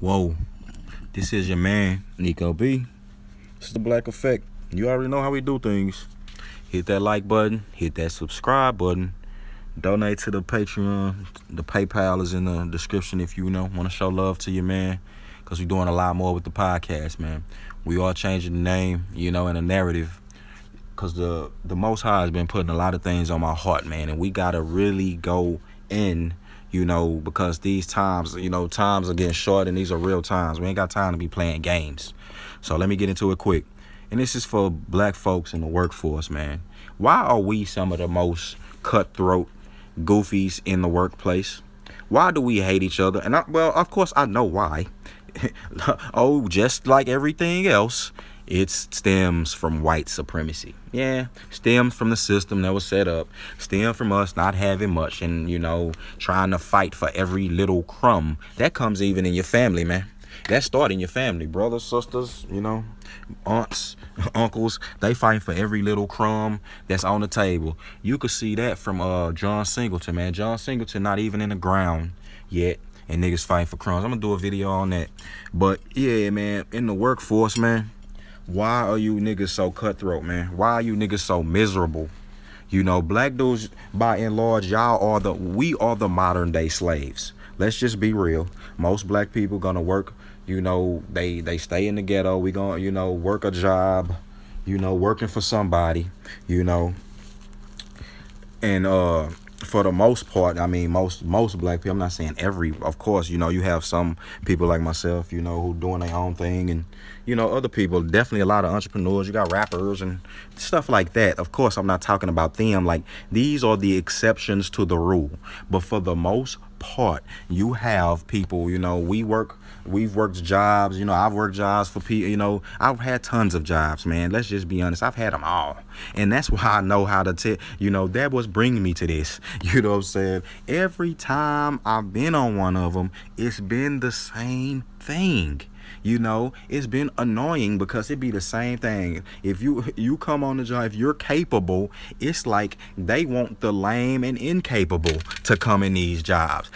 Whoa, this is your man, Nico B. This is the Black Effect. You already know how we do things. Hit that like button, hit that subscribe button, donate to the Patreon. The PayPal is in the description if you want to show love to your man. Because we're doing a lot more with the podcast, man. We are changing the name, and the narrative. Because the Most High has been putting a lot of things on my heart, man. And we got to really go in, because these times, times are getting short and these are real times. We ain't got time to be playing games. So let me get into it quick. And this is for black folks in the workforce, man. Why are we some of the most cutthroat goofies in the workplace? Why do we hate each other? And well, of course, I know why. Oh, just like everything else, it stems from white supremacy. Yeah, stems from the system that was set up. Stems from us not having much and, trying to fight for every little crumb. That comes even in your family, man. That start in your family. Brothers, sisters, aunts, uncles. They fight for every little crumb that's on the table. You could see that from John Singleton, man. John Singleton not even in the ground yet. And niggas fighting for crumbs. I'm gonna do a video on that. But yeah, man, in the workforce, man, why are you niggas so cutthroat, man? Why are you niggas so miserable? Black dudes, by and large, we are the modern day slaves. Let's just be real. Most black people gonna work, they stay in the ghetto. We gonna, work a job, working for somebody, and for the most part, I mean, most black people, I'm not saying every, of course, you have some people like myself, who doing their own thing, and other people, definitely a lot of entrepreneurs. You got rappers and stuff like that. Of course, I'm not talking about them. Like, these are the exceptions to the rule. But for the most part, you have people, we've worked jobs, I've worked jobs for people, I've had tons of jobs, man. Let's just be honest. I've had them all. And that's why I know how to tell, that was bringing me to this. You know what I'm saying? Every time I've been on one of them, it's been the same thing. It's been annoying because it be the same thing. If you come on the job, if you're capable, it's like they want the lame and incapable to come in these jobs.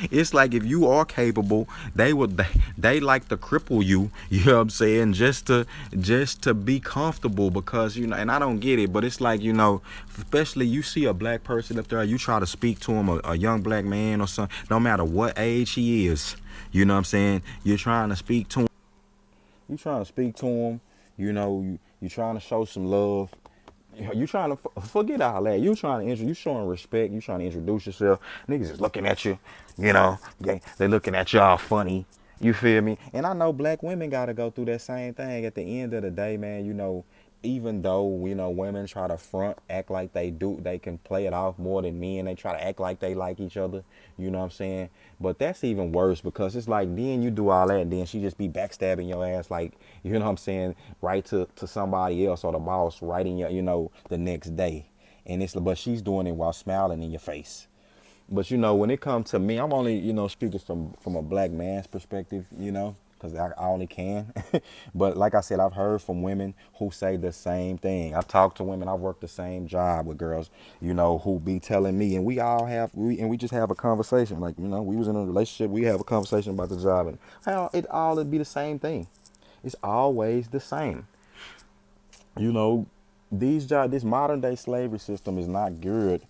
It's like if you are capable, they like to cripple you. You know what I'm saying? Just to be comfortable because and I don't get it, but it's like especially you see a black person up there, you try to speak to him, a young black man or something, no matter what age he is. You know what I'm saying? You're trying to speak to him. You trying to speak to him. You trying to show some love. You trying to forget all that. You trying to you showing respect. You trying to introduce yourself. Niggas is looking at you. They looking at y'all funny. You feel me? And I know black women gotta go through that same thing. At the end of the day, man, even though women try to front, act like they can play it off more than men. They try to act like they like each other. You know what I'm saying? But that's even worse because it's like then you do all that and then she just be backstabbing your ass, like, you know what I'm saying, right to somebody else or the boss right in your the next day. And but she's doing it while smiling in your face. But when it comes to me, I'm only speaking from a black man's perspective, because I only can. But like I said, I've heard from women who say the same thing. I've talked to women. I've worked the same job with girls, who be telling me, and we just have a conversation. Like, we was in a relationship. We have a conversation about the job, and how it all would be the same thing. It's always the same. This modern day slavery system is not good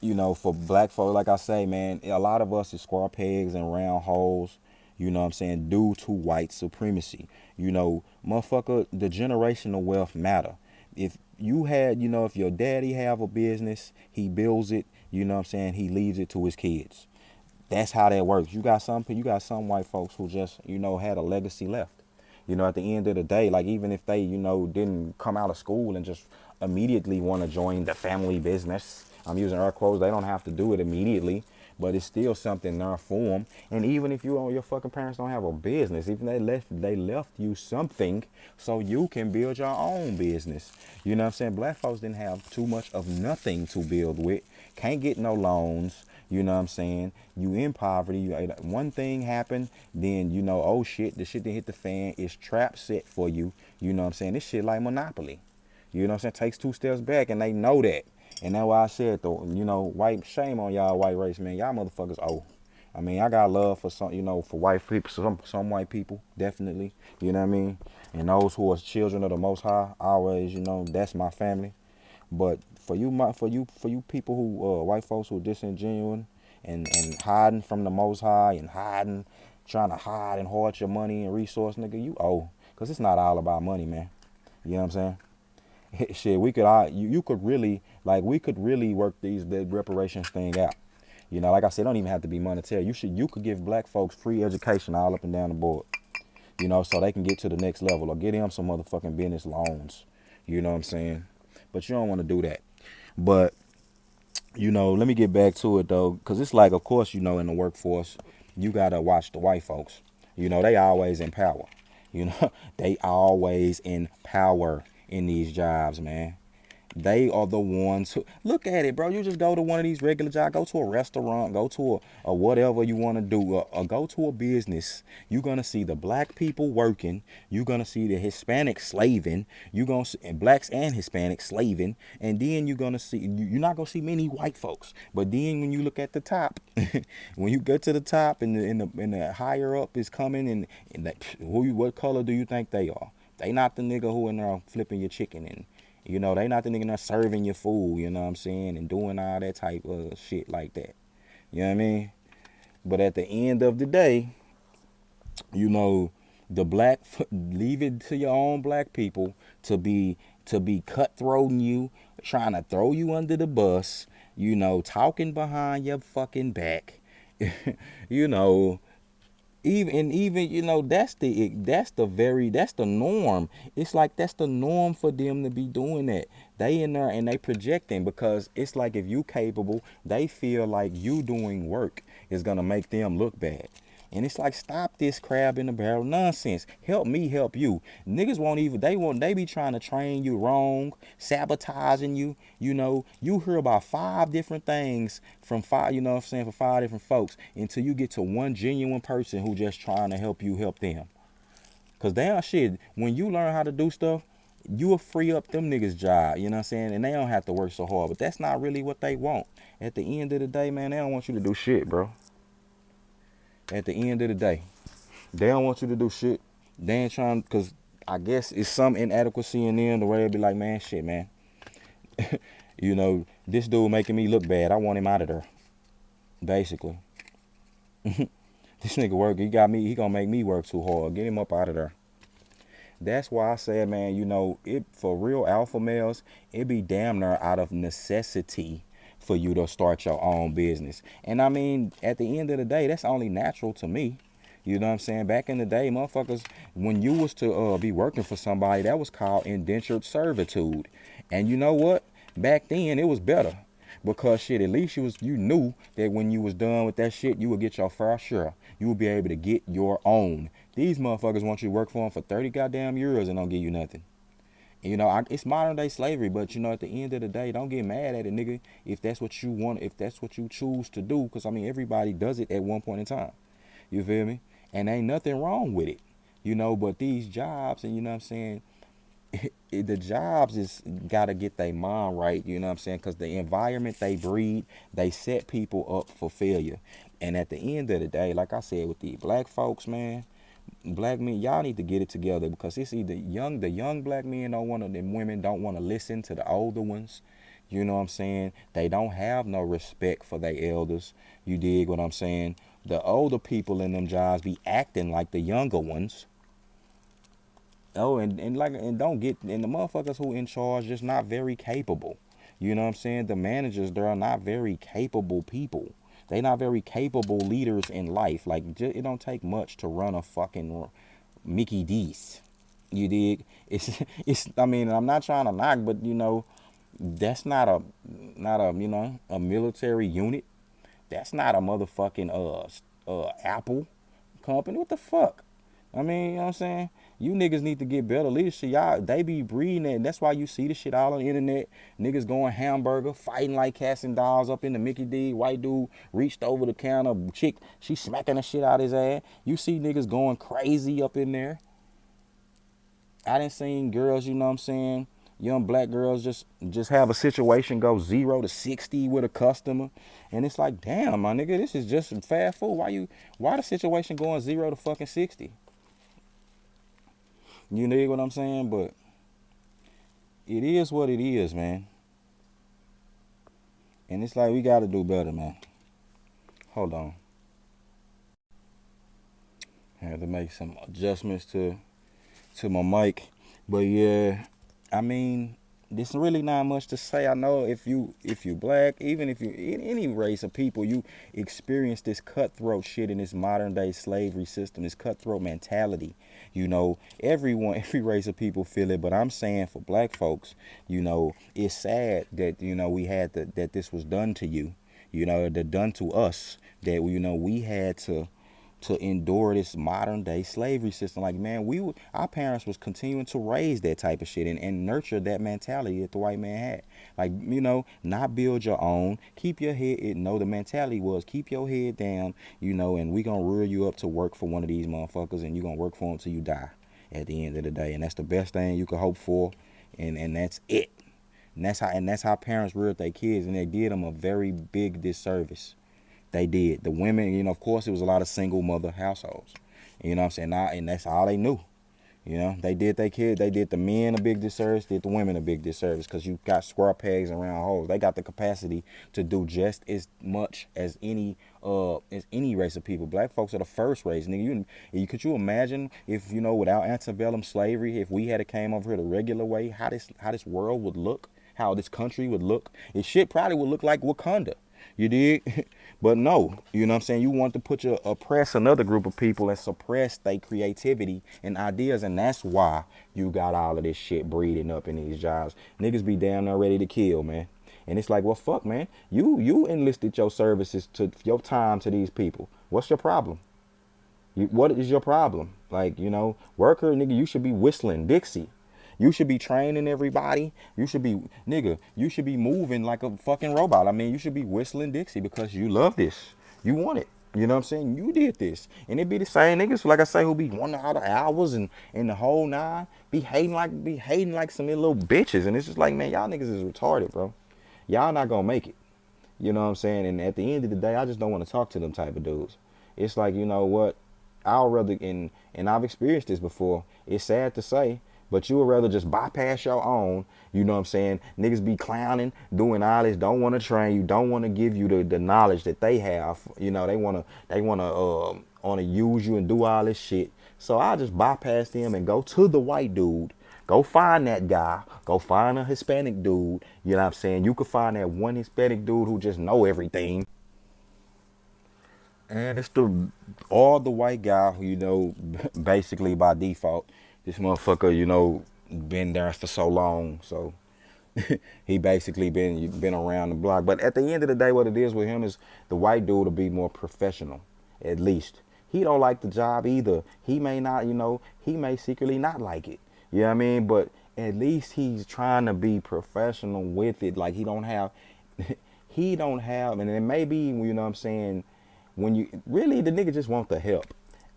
for black folk. Like I say, man, a lot of us is square pegs and round holes, what I'm saying, due to white supremacy. Motherfucker, the generational wealth matter. If you had, if your daddy have a business, he builds it, what I'm saying, he leaves it to his kids. That's how that works. You got some white folks who just, had a legacy left. At the end of the day, like, even if they, didn't come out of school and just immediately want to join the family business, I'm using air quotes, they don't have to do it immediately, but it's still something there for them. And even if your fucking parents don't have a business, even they left you something so you can build your own business. You know what I'm saying? Black folks didn't have too much of nothing to build with. Can't get no loans. You know what I'm saying? You in poverty. One thing happened, then oh shit, the shit that hit the fan is trap set for you. You know what I'm saying? This shit like Monopoly. You know what I'm saying? Takes two steps back and they know that. And that's why I said though, white, shame on y'all white race, man. Y'all motherfuckers owe. I mean, I got love for some, for white people, some white people, definitely. You know what I mean? And those who are children of the Most High, always, that's my family. But for you people who white folks who are disingenuous and hiding from the Most High and trying to hide and hoard your money and resource, nigga, you owe. Cause it's not all about money, man. You know what I'm saying? Shit, we could you could really we could really work the reparations thing out. Like I said, it don't even have to be monetary. You could give black folks free education all up and down the board. So they can get to the next level or get them some motherfucking business loans. You know what I'm saying? But you don't want to do that. But let me get back to it though, because it's like, of course, in the workforce, you gotta watch the white folks. They always in power. They always in power in these jobs, man. They are the ones who look at it, bro. You just go to one of these regular jobs, go to a restaurant, go to a whatever you want to do, or go to a business. You're gonna see the black people working. You're gonna see the Hispanics slaving. You're gonna see and blacks and Hispanics slaving, and then you're gonna see you're not gonna see many white folks. But then when you look at the top, when you get to the top and the higher up is coming, and what color do you think they are? They not the nigga who in there flipping your chicken and. They not the nigga not serving your food, you know what I'm saying, and doing all that type of shit like that. You know what I mean? But at the end of the day, the leave it to your own black people to be cutthroating you, trying to throw you under the bus, talking behind your fucking back, you know, even that's the norm. It's like that's the norm for them to be doing that. They in there and they projecting because it's like if you capable, they feel like you doing work is gonna make them look bad. And it's like, stop this crab in the barrel nonsense. Help me help you. Niggas they be trying to train you wrong, sabotaging you. You hear about 5 different things from 5, you know what I'm saying, for 5 different folks until you get to one genuine person who just trying to help you help them. Cause damn shit, when you learn how to do stuff, you will free up them niggas' job, you know what I'm saying? And they don't have to work so hard. But that's not really what they want. At the end of the day, man, they don't want you to do shit, bro. At the end of the day, they don't want you to do shit. They ain't trying, because I guess it's some inadequacy in them the way they be like, man, shit, man. This dude making me look bad. I want him out of there. Basically. This nigga work, he gonna make me work too hard. Get him up out of there. That's why I said, man, it for real alpha males, it be damn near out of necessity for you to start your own business. And I mean, at the end of the day, that's only natural to me. You know what I'm saying? Back in the day, motherfuckers, when you was to be working for somebody, that was called indentured servitude. And you know what? Back then, it was better. Because shit, at least you knew that when you was done with that shit, you would get your fair share. You would be able to get your own. These motherfuckers want you to work for them for 30 goddamn years and don't give you nothing. It's modern day slavery, but at the end of the day, don't get mad at it, nigga, if that's what you want, if that's what you choose to do, because I mean, everybody does it at one point in time. You feel me? And ain't nothing wrong with it, but these jobs, and you know what I'm saying, the jobs is gotta get their mind right, you know what I'm saying, because the environment they breed, they set people up for failure. And at the end of the day, like I said, with the black folks, man, black men, y'all need to get it together, because it's either the young black men don't want to, them women don't want to listen to the older ones. You know what I'm saying? They don't have no respect for their elders. You dig what I'm saying? The older people in them jobs be acting like the younger ones. Oh, and don't get, and the motherfuckers who in charge just not very capable. You know what I'm saying? The managers, they're not very capable people. They not very capable leaders in life. Like, it don't take much to run a fucking Mickey D's. You dig? It's. I mean, I'm not trying to knock, but that's not a military unit. That's not a motherfucking Apple company. What the fuck? I mean, you know what I'm saying? You niggas need to get better leadership. Y'all, they be breeding it. And that's why you see the shit all on the internet. Niggas going hamburger, fighting like cats and dogs up in the Mickey D. White dude reached over the counter. Chick, she smacking the shit out his ass. You see niggas going crazy up in there. I done seen girls, you know what I'm saying, Young black girls just have a situation go 0 to 60 with a customer, and it's like, damn, my nigga, this is just some fast food. Why the situation going 0 to fucking 60? You know what I'm saying? But it is what it is, man. And it's like we gotta do better, man. Hold on. I had to make some adjustments to my mic. But yeah, I mean, there's really not much to say. I know if you black, even if you in any race of people, you experience this cutthroat shit in this modern day slavery system, this cutthroat mentality. Everyone, every race of people feel it, but I'm saying for black folks, it's sad that we had that this was done to you, that done to us, that we had to endure this modern day slavery system. Like, man, our parents was continuing to raise that type of shit and nurture that mentality that the white man had. Like, not build your own, keep your head, the mentality was keep your head down, and we gonna rear you up to work for one of these motherfuckers, and you gonna work for them till you die at the end of the day. And that's the best thing you could hope for, and that's it. And that's how parents reared their kids, and they did them a very big disservice. They did. The women, of course, it was a lot of single mother households. You know what I'm saying? And that's all they knew. They did their kids, they did the men a big disservice, did the women a big disservice, because you got square pegs and round holes. They got the capacity to do just as much as any race of people. Black folks are the first race, nigga. Could you imagine if without antebellum slavery, if we had came over here the regular way, how this world would look, how this country would look? It shit probably would look like Wakanda. You did? But no, you know what I'm saying? You want to oppress another group of people and suppress their creativity and ideas, and that's why you got all of this shit breeding up in these jobs. Niggas be down there ready to kill, man. And it's like, well, fuck, man. You enlisted your services to your time to these people. What's your problem? What is your problem? Like, worker, nigga, you should be whistling Dixie. You should be training everybody. You should be moving like a fucking robot. I mean, you should be whistling Dixie because you love this. You want it. You know what I'm saying? You did this. And it be the same niggas, like I say, who be wanting all the hours and the whole nine, be hating like some little bitches. And it's just like, man, y'all niggas is retarded, bro. Y'all not gonna make it. You know what I'm saying? And at the end of the day, I just don't want to talk to them type of dudes. It's like, you know what? I'll rather, and I've experienced this before. It's sad to say, but you would rather just bypass your own. You know what I'm saying? Niggas be clowning, doing all this, don't want to train you, don't want to give you the knowledge that they have. They wanna use you and do all this shit. So I just bypass them and go to the white dude. Go find that guy. Go find a Hispanic dude. You know what I'm saying? You could find that one Hispanic dude who just know everything. And it's all the white guy who, basically by default, this motherfucker, been there for so long. So he basically been around the block. But at the end of the day, what it is with him is the white dude will be more professional, at least. He don't like the job either. He may not, he may secretly not like it. You know what I mean? But at least he's trying to be professional with it. Like he don't have, and it may be, you know what I'm saying, when you really, the nigga just want the help.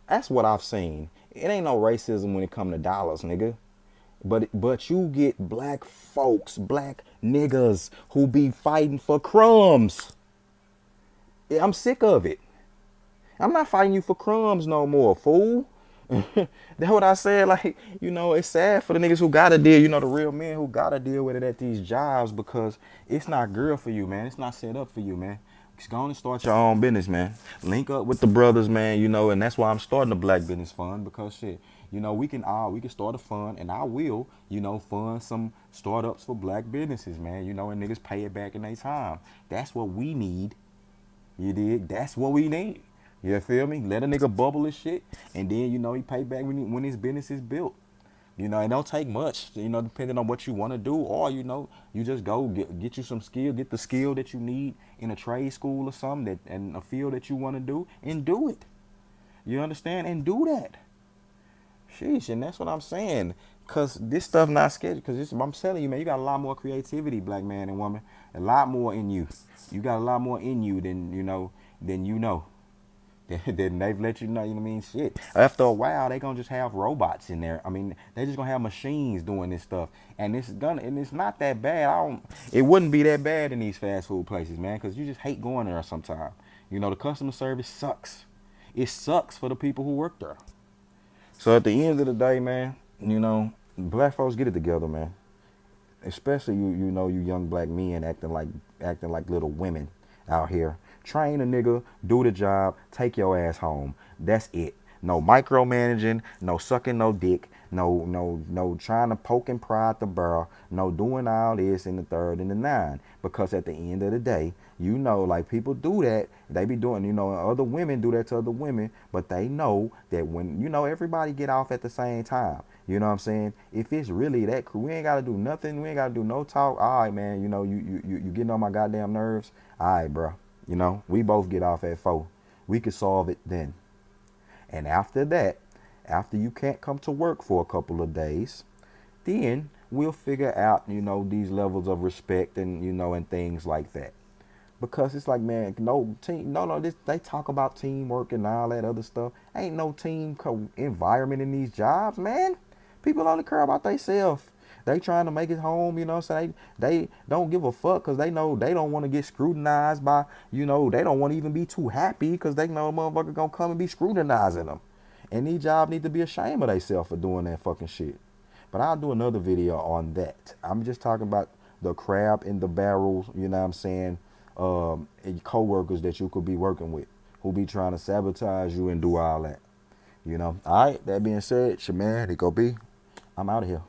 That's what I've seen. It ain't no racism when it come to dollars, nigga. But you get black folks, black niggas who be fighting for crumbs. Yeah, I'm sick of it. I'm not fighting you for crumbs no more, fool. That's what I said. Like, it's sad for the niggas who gotta deal, the real men who gotta deal with it at these jobs, because it's not good for you, man. It's not set up for you, man. Just go and start your own business, man. Link up with the brothers, man, and that's why I'm starting a black business fund, because shit, we can start a fund, and I will, fund some startups for black businesses, man, and niggas pay it back in their time. That's what we need. You dig? That's what we need. You feel me? Let a nigga bubble his shit, and then, he pay back when his business is built. It don't take much, depending on what you want to do, or, you just go get you some skill, get the skill that you need in a trade school or something, and a field that you want to do, and do it. You understand? And do that. Sheesh, and that's what I'm saying. Because this stuff not scheduled. Because I'm telling you, man, you got a lot more creativity, black man and woman. A lot more in you. You got a lot more in you than you know. Then they've let you know, you know what I mean? Shit. After a while, they gonna just have robots in there. I mean, they just gonna have machines doing this stuff. And it's not that bad. It wouldn't be that bad in these fast food places, man, because you just hate going there sometimes. You know, the customer service sucks. It sucks for the people who work there. So at the end of the day, man, you know, black folks get it together, man. Especially you young black men acting like little women out here. Train a nigga, do the job, take your ass home. That's it. No micromanaging, no sucking no dick, no trying to poke and pry at the barrel, no doing all this in the third and the nine. Because at the end of the day, like people do that. They be doing, other women do that to other women, but they know that when, everybody get off at the same time. You know what I'm saying? If it's really that crew, we ain't gotta do nothing. We ain't gotta do no talk. All right, man. You getting on my goddamn nerves. All right, bro. We both get off at 4. We could solve it then. And after that, after you can't come to work for a couple of days, then we'll figure out, these levels of respect and things like that. Because it's like, man, they talk about teamwork and all that other stuff. Ain't no environment in these jobs, man. People only care about themselves. They trying to make it home, so they don't give a fuck because they know they don't want to get scrutinized by, they don't want to even be too happy because they know a motherfucker gonna come and be scrutinizing them. And these jobs need to be ashamed of themselves for doing that fucking shit. But I'll do another video on that. I'm just talking about the crab in the barrels, you know what I'm saying, and co-workers that you could be working with who be trying to sabotage you and do all that. All right, that being said, it's your man, it go be. I'm out of here.